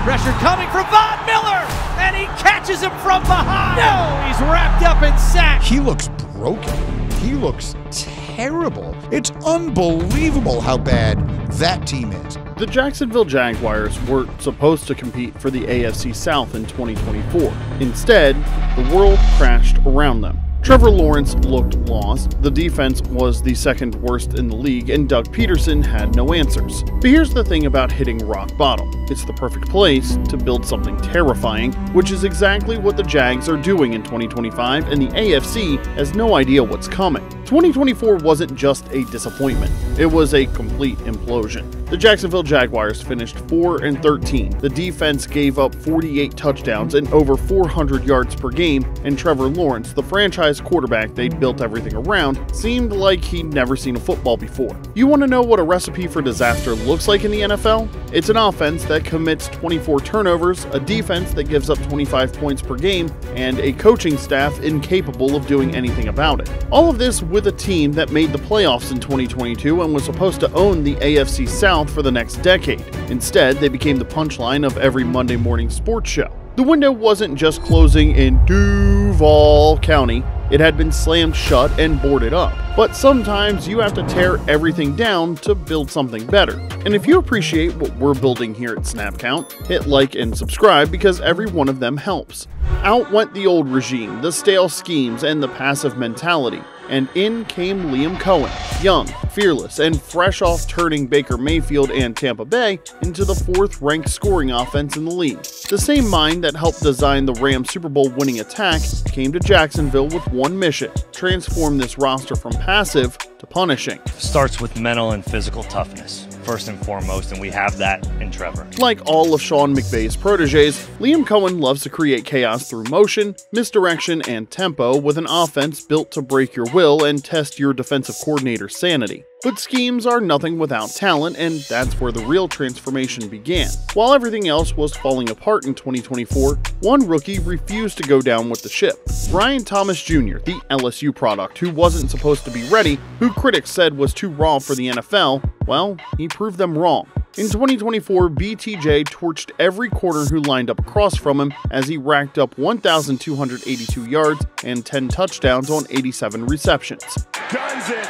Pressure coming from Von Miller, and he catches him from behind. No, he's wrapped up in sack. He looks broken. He looks terrible. It's unbelievable how bad that team is. The Jacksonville Jaguars were supposed to compete for the AFC South in 2024. Instead, the world crashed around them. Trevor Lawrence looked lost, the defense was the second worst in the league, and Doug Peterson had no answers. But here's the thing about hitting rock bottom. It's the perfect place to build something terrifying, which is exactly what the Jags are doing in 2025, and the AFC has no idea what's coming. 2024 wasn't just a disappointment, it was a complete implosion. The Jacksonville Jaguars finished 4-13. The defense gave up 48 touchdowns and over 400 yards per game, and Trevor Lawrence, the franchise quarterback they'd built everything around, seemed like he'd never seen a football before. You want to know what a recipe for disaster looks like in the NFL? It's an offense that commits 24 turnovers, a defense that gives up 25 points per game, and a coaching staff incapable of doing anything about it. All of this with a team that made the playoffs in 2022 and was supposed to own the AFC South for the next decade. Instead, they became the punchline of every Monday morning sports show. The window wasn't just closing in Duval County, it had been slammed shut and boarded up. But sometimes you have to tear everything down to build something better. And if you appreciate what we're building here at SnapCount, hit like and subscribe because every one of them helps. Out went the old regime, the stale schemes, and the passive mentality. And in came Liam Coen, young, fearless, and fresh off turning Baker Mayfield and Tampa Bay into the fourth-ranked scoring offense in the league. The same mind that helped design the Rams Super Bowl winning attack came to Jacksonville with one mission: transform this roster from passive to punishing. Starts with mental and physical toughness, first and foremost, and we have that in Trevor. Like all of Sean McVay's proteges, Liam Coen loves to create chaos through motion, misdirection, and tempo with an offense built to break your will and test your defensive coordinator's sanity. But schemes are nothing without talent, and that's where the real transformation began. While everything else was falling apart in 2024, one rookie refused to go down with the ship. Brian Thomas Jr., the LSU product who wasn't supposed to be ready, who critics said was too raw for the NFL, well, he proved them wrong. In 2024, BTJ torched every corner who lined up across from him as he racked up 1,282 yards and 10 touchdowns on 87 receptions. Guns it!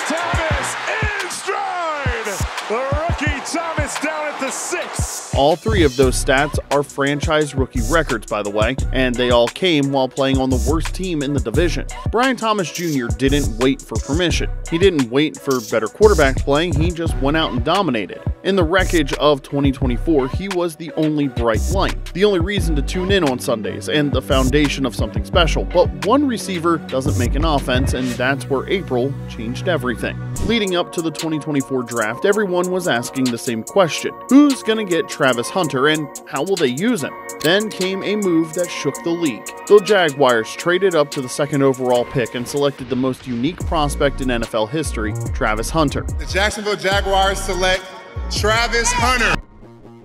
Thomas in stride! The rookie Thomas down at the 6. All three of those stats are franchise rookie records, by the way, and they all came while playing on the worst team in the division. Brian Thomas Jr. didn't wait for permission. He didn't wait for better quarterback play, he just went out and dominated. In the wreckage of 2024, he was the only bright light, the only reason to tune in on Sundays, and the foundation of something special. But one receiver doesn't make an offense, and that's where April changed everything. Leading up to the 2024 draft, everyone was asking the same question: who's gonna get Travis Hunter and how will they use him? Then came a move that shook the league. The Jaguars traded up to the second overall pick and selected the most unique prospect in NFL history, Travis Hunter. The Jacksonville Jaguars select Travis Hunter.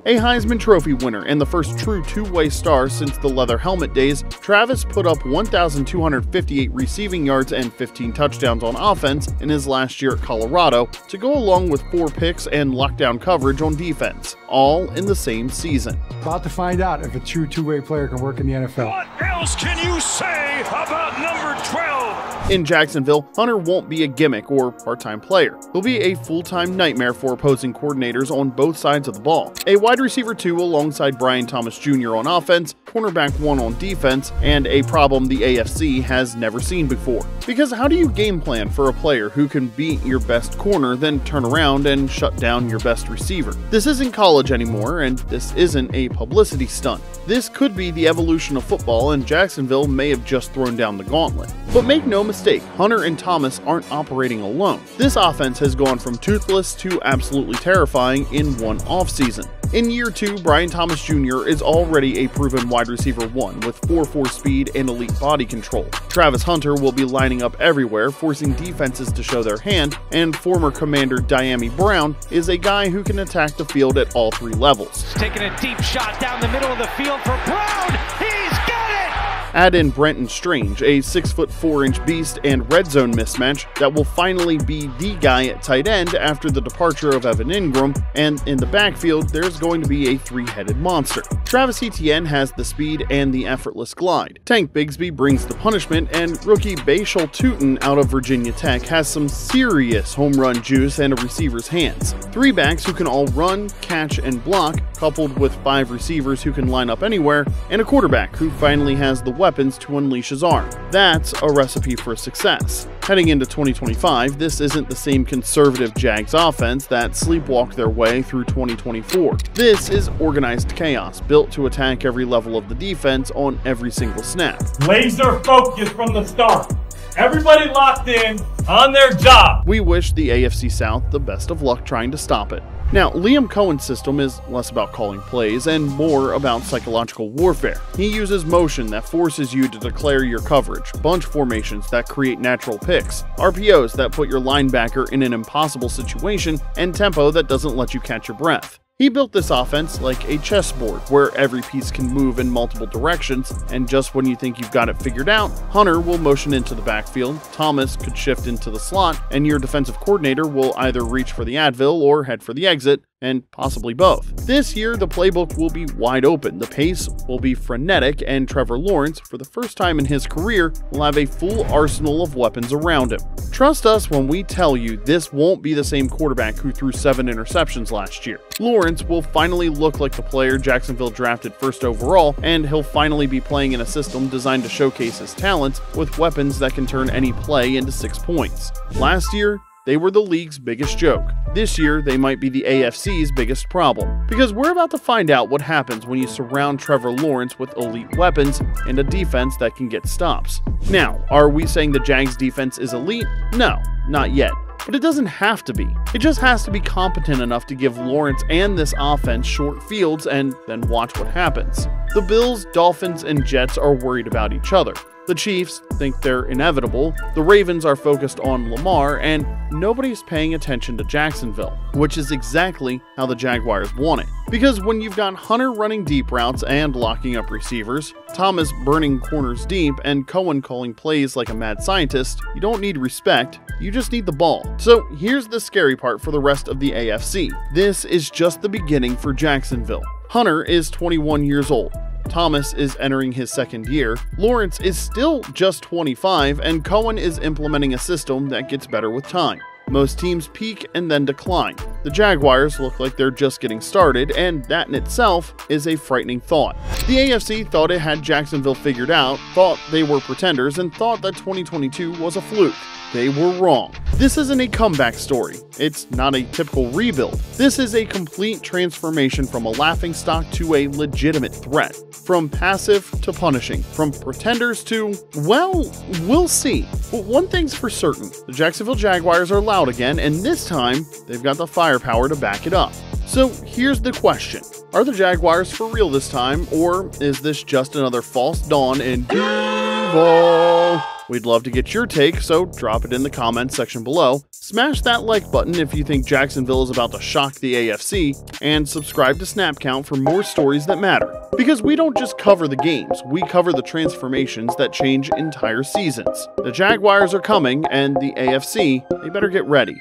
A Heisman Trophy winner and the first true two-way star since the leather helmet days, Travis put up 1,258 receiving yards and 15 touchdowns on offense in his last year at Colorado, to go along with 4 picks and lockdown coverage on defense, all in the same season. About to find out if a true two-way player can work in the NFL. What else can you say about number 12? In Jacksonville, Hunter won't be a gimmick or part-time player. He'll be a full-time nightmare for opposing coordinators on both sides of the ball. A wide receiver 2 alongside Brian Thomas Jr. on offense, cornerback 1 on defense, and a problem the AFC has never seen before. Because how do you game plan for a player who can beat your best corner, then turn around and shut down your best receiver? This isn't college anymore, and this isn't a publicity stunt. This could be the evolution of football, and Jacksonville may have just thrown down the gauntlet. But make no mistake, Hunter and Thomas aren't operating alone. This offense has gone from toothless to absolutely terrifying in one offseason. In year 2, Brian Thomas Jr. is already a proven wide receiver 1 with 4.4 speed and elite body control. Travis Hunter will be lining up everywhere, forcing defenses to show their hand, and former Commander Dyami Brown is a guy who can attack the field at all 3 levels. Taking a deep shot down the middle of the field for Brown. He's got it! Add in Brenton Strange, a 6'4" beast and red zone mismatch that will finally be the guy at tight end after the departure of Evan Ingram, and in the backfield there's going to be a three-headed monster. Travis Etienne has the speed and the effortless glide. Tank Bigsby brings the punishment, and rookie Bashal Tuten out of Virginia Tech has some serious home run juice and a receiver's hands. Three backs who can all run, catch, and block, coupled with 5 receivers who can line up anywhere, and a quarterback who finally has the weapons to unleash his arm. That's a recipe for success. Heading into 2025, this isn't the same conservative Jags offense that sleepwalked their way through 2024. This is organized chaos, built to attack every level of the defense on every single snap. Laser focus from the start. Everybody locked in on their job. We wish the AFC South the best of luck trying to stop it. Now, Liam Coen's system is less about calling plays and more about psychological warfare. He uses motion that forces you to declare your coverage, bunch formations that create natural picks, RPOs that put your linebacker in an impossible situation, and tempo that doesn't let you catch your breath. He built this offense like a chessboard, where every piece can move in multiple directions, and just when you think you've got it figured out, Hunter will motion into the backfield, Thomas could shift into the slot, and your defensive coordinator will either reach for the Advil or head for the exit, and possibly both. This year, the playbook will be wide open, the pace will be frenetic, and Trevor Lawrence, for the first time in his career, will have a full arsenal of weapons around him. Trust us when we tell you this won't be the same quarterback who threw 7 interceptions last year. Lawrence will finally look like the player Jacksonville drafted first overall, and he'll finally be playing in a system designed to showcase his talents with weapons that can turn any play into 6 points. Last year, they were the league's biggest joke. This year, they might be the AFC's biggest problem. Because we're about to find out what happens when you surround Trevor Lawrence with elite weapons and a defense that can get stops. Now, are we saying the Jags defense is elite? No, not yet. But it doesn't have to be. It just has to be competent enough to give Lawrence and this offense short fields and then watch what happens. The Bills, Dolphins, and Jets are worried about each other. The Chiefs think they're inevitable, the Ravens are focused on Lamar, and nobody's paying attention to Jacksonville, which is exactly how the Jaguars want it. Because when you've got Hunter running deep routes and locking up receivers, Thomas burning corners deep, and Coen calling plays like a mad scientist, you don't need respect, you just need the ball. So here's the scary part for the rest of the AFC. This is just the beginning for Jacksonville. Hunter is 21 years old. Thomas is entering his second year, Lawrence is still just 25, and Coen is implementing a system that gets better with time. Most teams peak and then decline. The Jaguars look like they're just getting started, and that in itself is a frightening thought. The AFC thought it had Jacksonville figured out, thought they were pretenders, and thought that 2022 was a fluke. They were wrong. This isn't a comeback story. It's not a typical rebuild. This is a complete transformation from a laughingstock to a legitimate threat. From passive to punishing. From pretenders to, well, we'll see. But one thing's for certain. The Jacksonville Jaguars are loud again, and this time, they've got the firepower to back it up. So here's the question. Are the Jaguars for real this time, or is this just another false dawn in Duval? We'd love to get your take, so drop it in the comments section below. Smash that like button if you think Jacksonville is about to shock the AFC, and subscribe to SnapCount for more stories that matter. Because we don't just cover the games, we cover the transformations that change entire seasons. The Jaguars are coming, and the AFC, they better get ready.